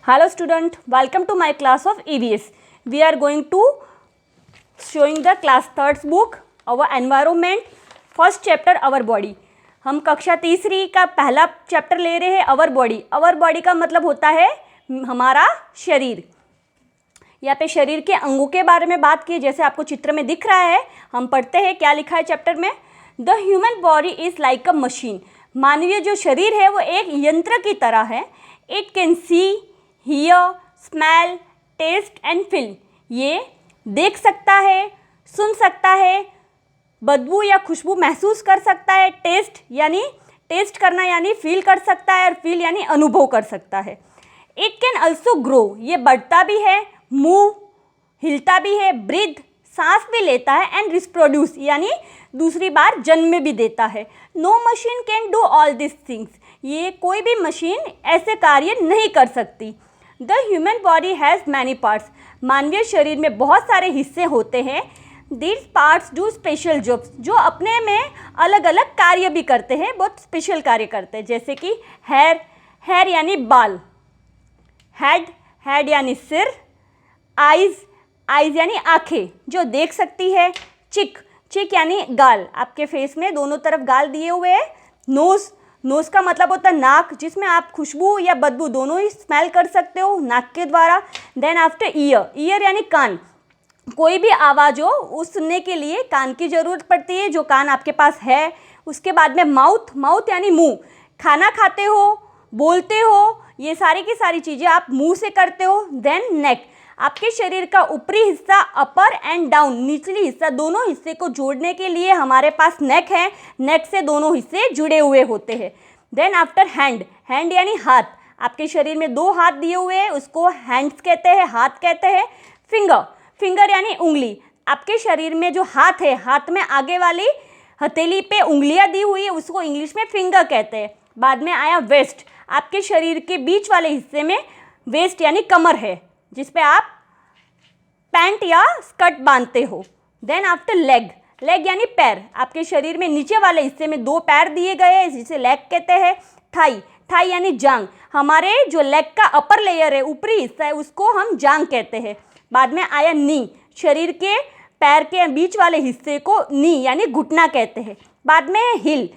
Hello student, welcome to my class of EVS. We are going to showing the class 3rd book, our environment, first chapter our body. हम कक्षा तीसरी का पहला chapter ले रहे हैं अवर बॉडी. अवर बॉडी का मतलब होता है हमारा शरीर. यहाँ पे शरीर के अंगों के बारे में बात की, जैसे आपको चित्र में दिख रहा है. हम पढ़ते हैं क्या लिखा है चैप्टर में. The human body is like a machine. मानवीय जो शरीर है वो एक यंत्र की तरह है. It can see, hear, smell, taste and feel. ये देख सकता है, सुन सकता है, बदबू या खुशबू महसूस कर सकता है, टेस्ट करना यानी फील कर सकता है, और फील यानी अनुभव कर सकता है. It can also grow. ये बढ़ता भी है, मूव, हिलता भी है, ब्रीथ, सांस भी लेता है, एंड रिप्रोड्यूस यानी दूसरी बार जन्म भी देता है. No machine can do all this things. ये कोई भी मशीन ऐसे कार्य नहीं कर सकती. The human body has many parts. मानवीय शरीर में बहुत सारे हिस्से होते हैं. These parts do special jobs. जो अपने में अलग अलग कार्य भी करते हैं, बहुत स्पेशल कार्य करते हैं. जैसे कि हेयर यानी बाल, हेड यानी सिर, आइज़ यानी आँखें जो देख सकती है, चिक यानी गाल, आपके फेस में दोनों तरफ गाल दिए हुए हैं. नोज़ का मतलब होता है नाक, जिसमें आप खुशबू या बदबू दोनों ही स्मेल कर सकते हो नाक के द्वारा. देन आफ्टर ईयर यानी कान. कोई भी आवाज़ हो उस सुनने के लिए कान की ज़रूरत पड़ती है, जो कान आपके पास है. उसके बाद में माउथ यानी मुंह. खाना खाते हो, बोलते हो, ये सारी की सारी चीज़ें आप मुंह से करते हो. देन नेक. आपके शरीर का ऊपरी हिस्सा अपर एंड डाउन, निचली हिस्सा, दोनों हिस्से को जोड़ने के लिए हमारे पास नेक है. नेक से दोनों हिस्से जुड़े हुए होते हैं. देन आफ्टर हैंड यानी हाथ. आपके शरीर में दो हाथ दिए हुए हैं, उसको हैंड्स कहते हैं, हाथ कहते हैं. फिंगर यानी उंगली. आपके शरीर में जो हाथ है, हाथ में आगे वाली हथेली पे उंगलियां दी हुई है, उसको इंग्लिश में फिंगर कहते हैं. बाद में आया वेस्ट. आपके शरीर के बीच वाले हिस्से में वेस्ट यानी कमर है, जिस पे आप पैंट या स्कर्ट बांधते हो. देन आफ्टर लेग यानी पैर. आपके शरीर में नीचे वाले हिस्से में दो पैर दिए गए हैं, जिसे लेग कहते हैं. थाई यानी जांग. हमारे जो लेग का अपर लेयर है, ऊपरी हिस्सा है, उसको हम जांग कहते हैं. बाद में आया नी. शरीर के पैर के बीच वाले हिस्से को नी यानी घुटना कहते हैं. बाद में हिल.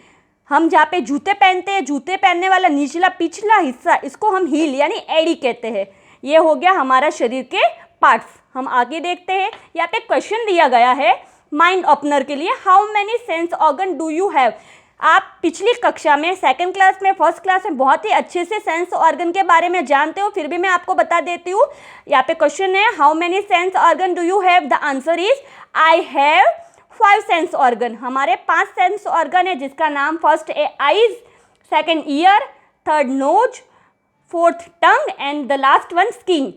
हम जहाँ पे जूते पहनते हैं, जूते पहनने वाला निचला पिछला हिस्सा, इसको हम हील यानी एड़ी कहते हैं. ये हो गया हमारा शरीर के पार्ट्स. हम आगे देखते हैं. यहाँ पे क्वेश्चन दिया गया है माइंड ओपनर के लिए. How many sense organ do you have. आप पिछली कक्षा में, सेकंड क्लास में, फर्स्ट क्लास में बहुत ही अच्छे से सेंस ऑर्गन के बारे में जानते हो, फिर भी मैं आपको बता देती हूँ. यहाँ पे क्वेश्चन है how many sense organ do you have. The answer is I have 5 sense organ. हमारे 5 सेंस ऑर्गन है, जिसका नाम फर्स्ट है eyes, second ear, third nose, fourth tongue and the last one skin.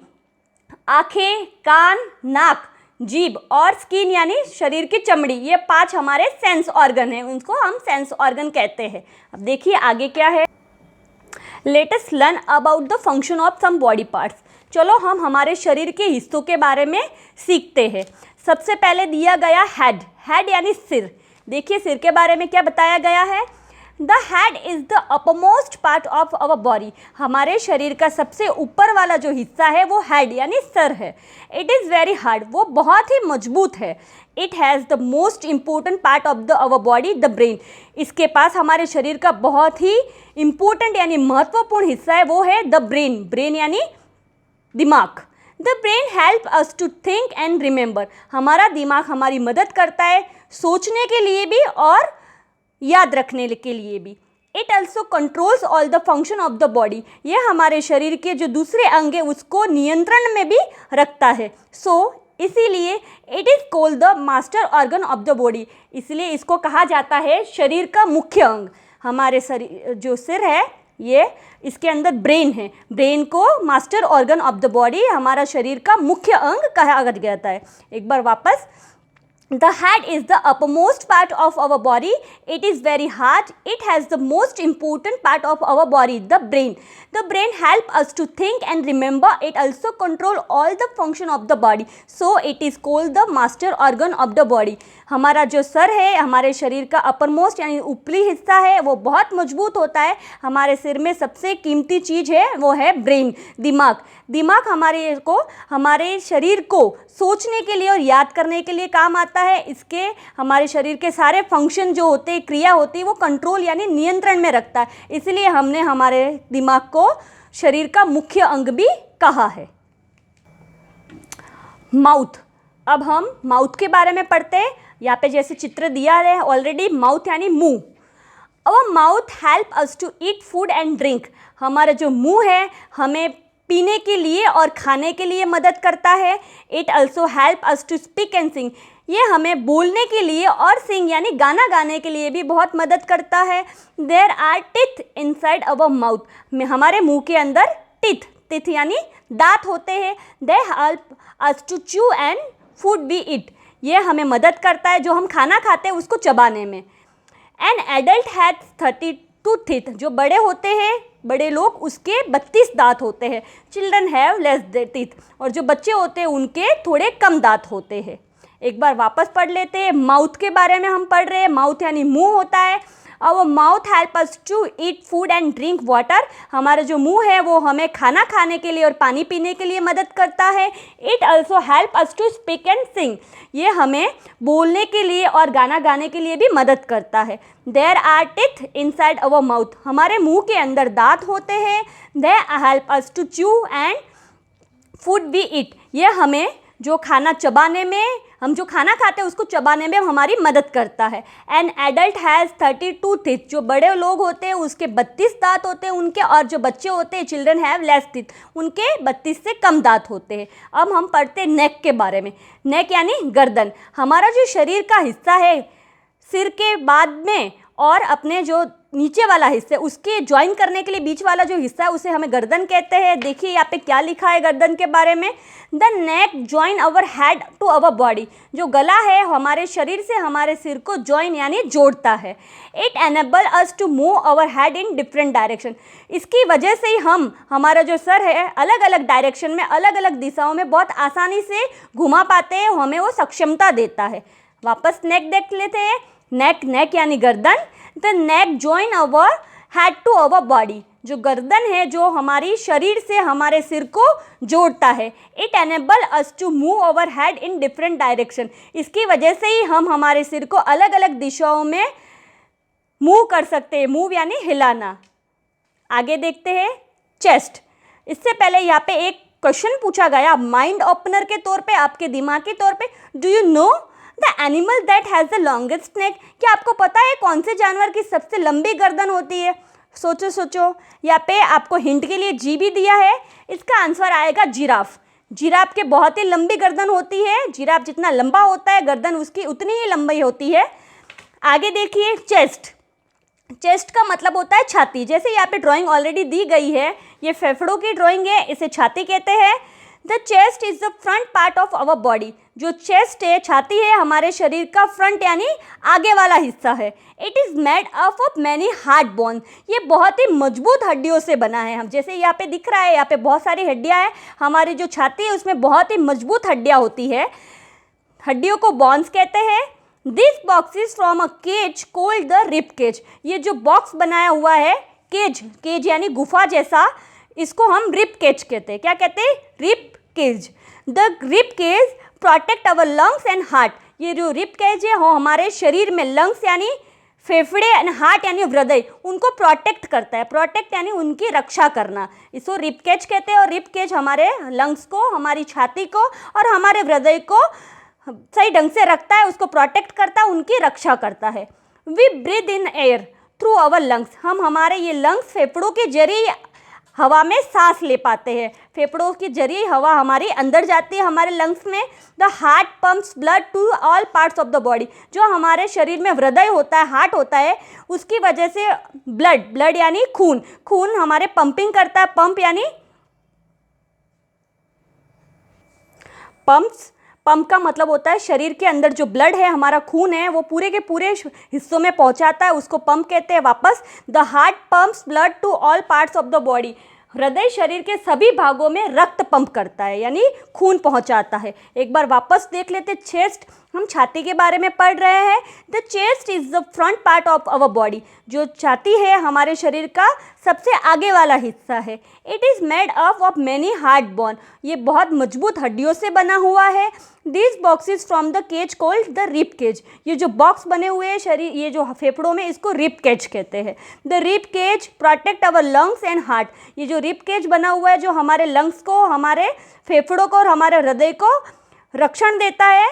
आँखें, कान, नाक, जीभ और स्किन यानी शरीर की चमड़ी. ये 5 हमारे सेंस ऑर्गन हैं, उनको हम सेंस ऑर्गन कहते हैं. अब देखिए आगे क्या है. Let us learn about the function of some body parts. चलो हम हमारे शरीर के हिस्सों के बारे में सीखते हैं. सबसे पहले दिया गया हेड यानी सिर. देखिए सिर के बारे में क्या बताया गया है. The head is the uppermost part of our body. हमारे शरीर का सबसे ऊपर वाला जो हिस्सा है वो हेड यानी सर है. It is very hard. वो बहुत ही मजबूत है. It has the most important part of the our body, the brain. इसके पास हमारे शरीर का बहुत ही इम्पोर्टेंट यानी महत्वपूर्ण हिस्सा है, वो है द ब्रेन यानी दिमाग. The brain help us to think and remember. हमारा दिमाग हमारी मदद करता है सोचने के लिए भी और याद रखने के लिए भी. It also controls all the function of the body. ये हमारे शरीर के जो दूसरे अंग है उसको नियंत्रण में भी रखता है. इसीलिए it is called the master organ of the body. इसलिए इसको कहा जाता है शरीर का मुख्य अंग. हमारे शरीर जो सिर है, ये इसके अंदर ब्रेन है. ब्रेन को master organ of the body, हमारा शरीर का मुख्य अंग कहा जाता है. एक बार वापस The head is the uppermost part of our body. It is very hard. It has the most important part of our body, the brain. The brain helps us to think and remember. It also control all the function of the body. So it is called the master organ of the body. हमारा जो sir है, हमारे शरीर का upper most यानी ऊपरी हिस्सा है, वो बहुत मजबूत होता है. हमारे सिर में सबसे कीमती चीज़ है वो है ब्रेन, दिमाग. दिमाग हमारे शरीर को सोचने के लिए और याद करने के लिए काम आता है. इसके हमारे शरीर के सारे फंक्शन जो होते हैं, क्रिया होती है, वो कंट्रोल यानी नियंत्रण में रखता है. इसलिए हमने हमारे दिमाग को शरीर का मुख्य अंग भी कहा है. माउथ. अब हम माउथ के बारे में पढ़ते हैं. यहाँ पे जैसे चित्र दिया है ऑलरेडी, माउथ यानी मुंह. Our mouth help us to eat food and drink. हमारा जो मुंह है हमें पीने के लिए और खाने के लिए मदद करता है. It also help us to speak and sing. ये हमें बोलने के लिए और सिंग यानी गाना गाने के लिए भी बहुत मदद करता है. There are teeth inside our mouth. हमारे मुंह के अंदर टीथ यानी दांत होते हैं. They help us to chew and food we eat. ये हमें मदद करता है जो हम खाना खाते हैं उसको चबाने में. An adult has 32 teeth. जो बड़े होते हैं, बड़े लोग, उसके 32 दांत होते हैं. Children have less teeth. और जो बच्चे होते हैं उनके थोड़े कम दांत होते हैं. एक बार वापस पढ़ लेते हैं. माउथ के बारे में हम पढ़ रहे हैं. माउथ यानी मुंह होता है. Our mouth help us to eat food and drink water. हमारा जो मुंह है वो हमें खाना खाने के लिए और पानी पीने के लिए मदद करता है. It also help us to speak and sing. ये हमें बोलने के लिए और गाना गाने के लिए भी मदद करता है. There are teeth inside our mouth. हमारे मुंह के अंदर दांत होते हैं. They help us to chew and food we eat. ये हमें जो खाना चबाने में, हम जो खाना खाते हैं उसको चबाने में हमारी मदद करता है. An adult has 32 teeth. जो बड़े लोग होते हैं उसके 32 दांत होते हैं उनके. और जो बच्चे होते हैं, चिल्ड्रन हैव लेस टीथ, उनके 32 से कम दांत होते हैं. अब हम पढ़ते हैं नेक के बारे में. नेक यानी गर्दन. हमारा जो शरीर का हिस्सा है, सिर के बाद में और अपने जो नीचे वाला हिस्सा है उसके ज्वाइन करने के लिए बीच वाला जो हिस्सा है उसे हमें गर्दन कहते हैं. देखिए यहाँ पे क्या लिखा है गर्दन के बारे में. The neck join our head to our body. जो गला है हमारे शरीर से हमारे सिर को ज्वाइन यानी जोड़ता है. It enable us to move our head in different direction. इसकी वजह से ही हमारा जो सर है अलग अलग डायरेक्शन में, अलग अलग दिशाओं में बहुत आसानी से घुमा पाते हैं. हमें वो सक्षमता देता है. वापस नेक देख लेते हैं. नेक यानी गर्दन. The neck join our head to our body. जो गर्दन है जो हमारी शरीर से हमारे सिर को जोड़ता है. It enable us to move our head in different direction. इसकी वजह से ही हम हमारे सिर को अलग अलग दिशाओं में मूव कर सकते हैं. मूव यानी हिलाना. आगे देखते हैं चेस्ट. इससे पहले यहाँ पे एक क्वेश्चन पूछा गया माइंड ओपनर के तौर पे, आपके दिमाग के तौर पे. Do you know the animal that has the longest neck. क्या आपको पता है कौन से जानवर की सबसे लंबी गर्दन होती है? सोचो. यहाँ पे आपको हिंट के लिए जी भी दिया है. इसका आंसर आएगा जिराफ. जिराफ के बहुत ही लंबी गर्दन होती है. जिराफ जितना लंबा होता है गर्दन उसकी उतनी ही लंबी होती है. आगे देखिए चेस्ट. चेस्ट का मतलब होता है छाती. जैसे यहाँ पे ड्राइंग ऑलरेडी दी गई है, ये फेफड़ों की ड्राइंग है, इसे छाती कहते हैं. The chest is the front part of our body. जो चेस्ट है, छाती है, हमारे शरीर का फ्रंट यानी आगे वाला हिस्सा है. It is made up of many hard bone. ये बहुत ही मजबूत हड्डियों से बना है. हम जैसे यहाँ पे दिख रहा है, यहाँ पे बहुत सारी हड्डियाँ हैं. हमारी जो छाती है उसमें बहुत ही मजबूत हड्डियाँ होती है. हड्डियों को बोन्स कहते हैं. This box is from a cage called the rib cage. ये जो बॉक्स बनाया हुआ है, केज यानी गुफा जैसा, इसको हम रिब केज कहते हैं. क्या कहते हैं? Rib cage. The rib cage protect our lungs and heart. ये जो रिब केज है वो हमारे शरीर में लंग्स यानी फेफड़े एंड हार्ट यानी हृदय, उनको प्रोटेक्ट करता है. प्रोटेक्ट यानी उनकी रक्षा करना. इसको रिब केज कहते हैं. और रिब केज हमारे लंग्स को, हमारी छाती को और हमारे हृदय को सही ढंग से रखता है, उसको प्रोटेक्ट करता है, उनकी रक्षा करता है. We breathe in air through our lungs. हम हमारे ये लंग्स फेफड़ों के जरिए हवा में सांस ले पाते हैं. फेफड़ों के जरिए हवा हमारी अंदर जाती है हमारे लंग्स में. The heart pumps blood to all parts of the body. जो हमारे शरीर में हृदय होता है, हार्ट होता है, उसकी वजह से ब्लड यानी खून हमारे पंपिंग करता है. पंप यानी पंप का मतलब होता है शरीर के अंदर जो ब्लड है, हमारा खून है, वो पूरे के पूरे हिस्सों में पहुंचाता है, उसको पंप कहते हैं वापस। The heart pumps blood to all parts of the body. हृदय शरीर के सभी भागों में रक्त पंप करता है, यानी खून पहुंचाता है। एक बार वापस देख लेते, चेस्ट, हम छाती के बारे में पढ़ रहे हैं। The chest is the front part of our body. जो छाती है हमारे शरीर का सबसे आगे वाला हिस्सा है। It is made up of many hard bone. ये बहुत मजबूत हड्डियों से बना हुआ है। This boxes from the cage called the rib cage. ये जो बॉक्स बने हुए हैं शरीर, ये जो फेफड़ों में, इसको रिब केज कहते हैं। The rib cage protect our lungs and heart. ये जो रिब केज बना हुआ है जो हमारे लंग्स को, हमारे फेफड़ों को और हमारे हृदय को रक्षण देता है,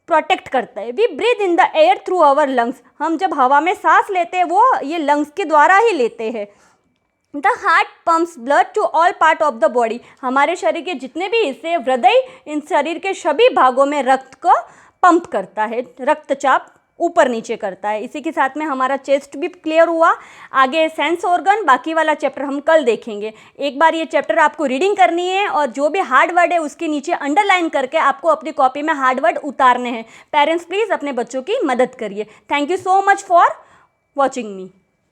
प्रोटेक्ट करता है। We breathe in the air through our lungs. हम जब हवा में सांस लेते हैं वो ये लंग्स के द्वारा ही लेते हैं। The heart pumps blood to all part of the body. हमारे शरीर के जितने भी हिस्से, हृदय इन शरीर के सभी भागों में रक्त को पंप करता है, रक्तचाप ऊपर नीचे करता है। इसी के साथ में हमारा चेस्ट भी क्लियर हुआ। आगे सेंस ऑर्गन, बाकी वाला चैप्टर हम कल देखेंगे। एक बार ये चैप्टर आपको रीडिंग करनी है और जो भी हार्ड वर्ड है उसके नीचे अंडरलाइन करके आपको अपनी कॉपी में हार्ड वर्ड उतारने हैं। पेरेंट्स प्लीज़ अपने बच्चों की मदद करिए। Thank you so much for watching me.